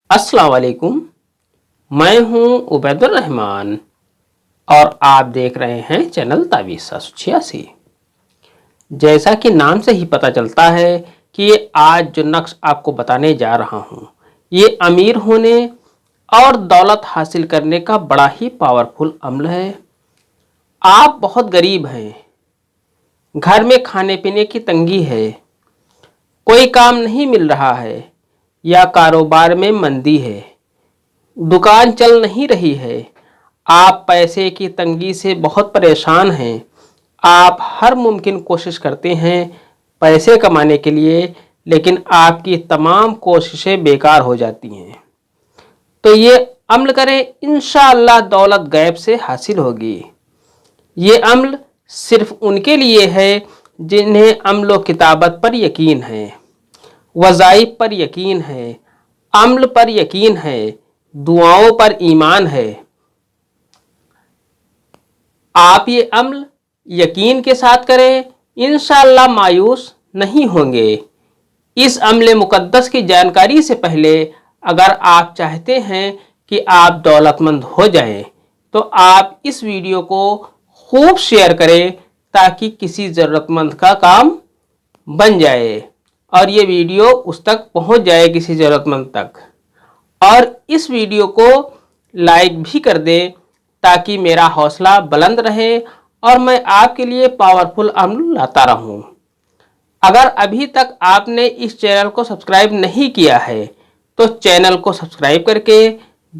अस्सलाम वालेकुम। मैं हूं उबैदुर रहमान और आप देख रहे हैं चैनल तावीज़ 786। जैसा कि नाम से ही पता चलता है कि ये आज जो नक्श आपको बताने जा रहा हूं, ये अमीर होने और दौलत हासिल करने का बड़ा ही पावरफुल अमल है। आप बहुत गरीब हैं, घर में खाने पीने की तंगी है, कोई काम नहीं मिल रहा है या कारोबार में मंदी है, दुकान चल नहीं रही है, आप पैसे की तंगी से बहुत परेशान हैं, आप हर मुमकिन कोशिश करते हैं पैसे कमाने के लिए, लेकिन आपकी तमाम कोशिशें बेकार हो जाती हैं। तो ये अमल करें, इंशाअल्लाह दौलत गैब से हासिल होगी। ये अमल सिर्फ उनके लिए है जिन्हें अमल किताबत पर यकीन है, वज़ाइफ पर यकीन है, अमल पर यकीन है, दुआओं पर ईमान है। आप ये अमल यकीन के साथ करें, इंशाअल्लाह मायूस नहीं होंगे। इस अमल मुकद्दस की जानकारी से पहले अगर आप चाहते हैं कि आप दौलतमंद हो जाएं, तो आप इस वीडियो को खूब शेयर करें ताकि किसी ज़रूरतमंद का काम बन जाए और ये वीडियो उस तक पहुंच जाए, किसी ज़रूरतमंद तक। और इस वीडियो को लाइक भी कर दें ताकि मेरा हौसला बुलंद रहे और मैं आपके लिए पावरफुल अमल लाता रहूं। अगर अभी तक आपने इस चैनल को सब्सक्राइब नहीं किया है तो चैनल को सब्सक्राइब करके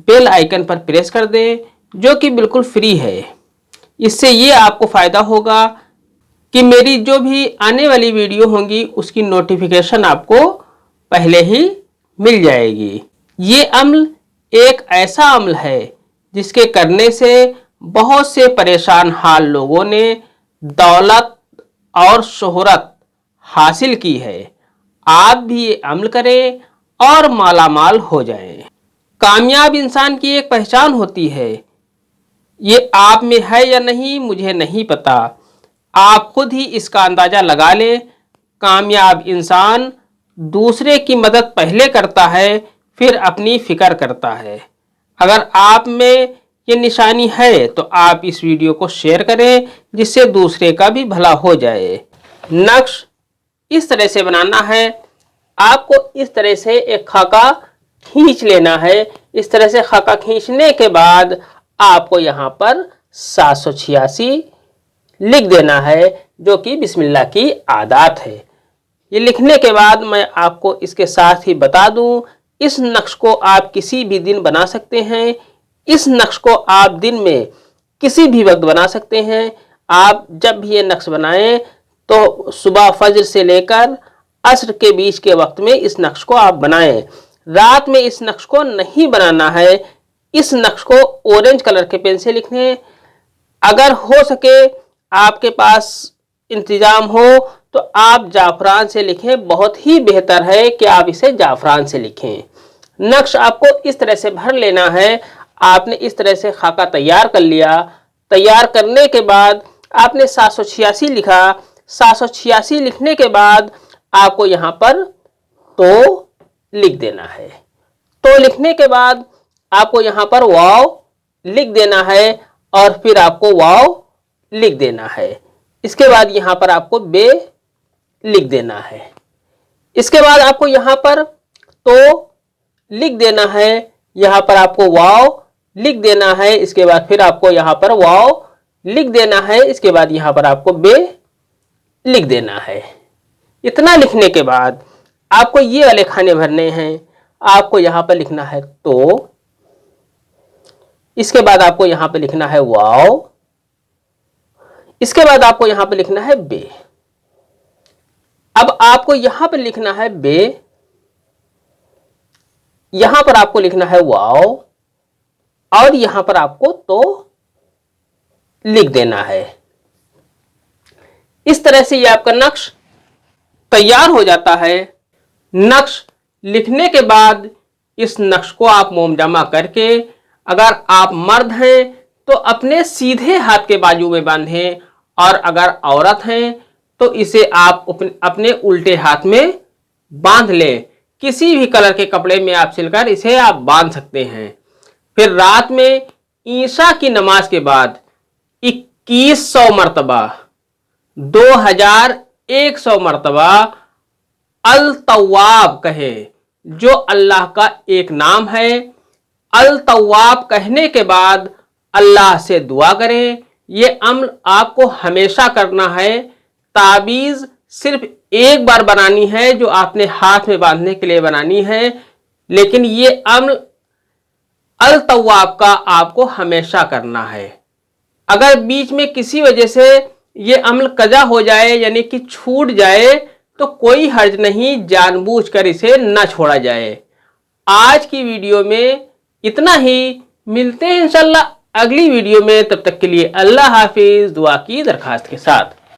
बेल आइकन पर प्रेस कर दें, जो कि बिल्कुल फ्री है। इससे ये आपको फ़ायदा होगा कि मेरी जो भी आने वाली वीडियो होंगी उसकी नोटिफिकेशन आपको पहले ही मिल जाएगी। ये अमल एक ऐसा अमल है जिसके करने से बहुत से परेशान हाल लोगों ने दौलत और शोहरत हासिल की है। आप भी ये अमल करें और मालामाल हो जाएं। कामयाब इंसान की एक पहचान होती है, ये आप में है या नहीं मुझे नहीं पता, आप खुद ही इसका अंदाज़ा लगा लें। कामयाब इंसान दूसरे की मदद पहले करता है, फिर अपनी फ़िक्र करता है। अगर आप में ये निशानी है तो आप इस वीडियो को शेयर करें जिससे दूसरे का भी भला हो जाए। नक्श इस तरह से बनाना है, आपको इस तरह से एक खाका खींच लेना है। इस तरह से खाका खींचने के बाद आपको यहाँ पर 786 लिख देना है, जो कि बिस्मिल्लाह की आदात है। ये लिखने के बाद मैं आपको इसके साथ ही बता दूं, इस नक्श को आप किसी भी दिन बना सकते हैं। इस नक्श को आप दिन में किसी भी वक्त बना सकते हैं। आप जब भी ये नक्श बनाएं तो सुबह फजर से लेकर असर के बीच के वक्त में इस नक्श को आप बनाएं। रात में इस नक्श को नहीं बनाना है। इस नक्श को ऑरेंज कलर के पेन से लिखें। अगर हो सके आपके पास इंतजाम हो तो आप जाफरान से लिखें, बहुत ही बेहतर है कि आप इसे जाफरान से लिखें। नक्श आपको इस तरह से भर लेना है। आपने इस तरह से खाका तैयार कर लिया। तैयार करने के बाद आपने 786 लिखा। 786 लिखने के बाद आपको यहाँ पर तो लिख देना है। तो लिखने के बाद आपको यहाँ पर वाव लिख देना है और फिर आपको वाव लिख देना है। इसके बाद यहाँ पर आपको बे लिख देना है। इसके बाद आपको यहाँ पर तो लिख देना है, यहाँ पर आपको वाव लिख देना है। इसके बाद फिर आपको यहाँ पर वाव लिख देना है। इसके बाद यहाँ पर आपको बे लिख देना है। इतना लिखने के बाद आपको ये वाले खाने भरने हैं। आपको यहाँ पर लिखना है तो, इसके बाद आपको यहाँ पर लिखना है वाव, इसके बाद आपको यहाँ पर लिखना है बे। अब आपको यहाँ पर लिखना है बे, यहां पर आपको लिखना है वाव और यहां पर आपको तो लिख देना है। इस तरह से ये आपका नक्श तैयार हो जाता है। नक्श लिखने के बाद इस नक्श को आप मोमजामा करके, अगर आप मर्द हैं तो अपने सीधे हाथ के बाजू में बांधें और अगर औरत हैं तो इसे आप अपने उल्टे हाथ में बांध लें। किसी भी कलर के कपड़े में आप सिलकर इसे आप बांध सकते हैं। फिर रात में ईशा की नमाज के बाद 2100 मरतबा, 2100 मरतबा अल तव्वाब कहे, जो अल्लाह का एक नाम है। अल तव्वाब कहने के बाद अल्लाह से दुआ करें। ये अम्ल आपको हमेशा करना है। ताबीज़ सिर्फ एक बार बनानी है, जो आपने हाथ में बांधने के लिए बनानी है, लेकिन ये अम्ल अल तव्वाब का आपको हमेशा करना है। अगर बीच में किसी वजह से ये अम्ल कज़ा हो जाए, यानी कि छूट जाए, तो कोई हर्ज नहीं, जानबूझकर इसे न छोड़ा जाए। आज की वीडियो में इतना ही। मिलते हैं इंशाल्लाह अगली वीडियो में। तब तक के लिए अल्लाह हाफिज, दुआ की दरखास्त के साथ।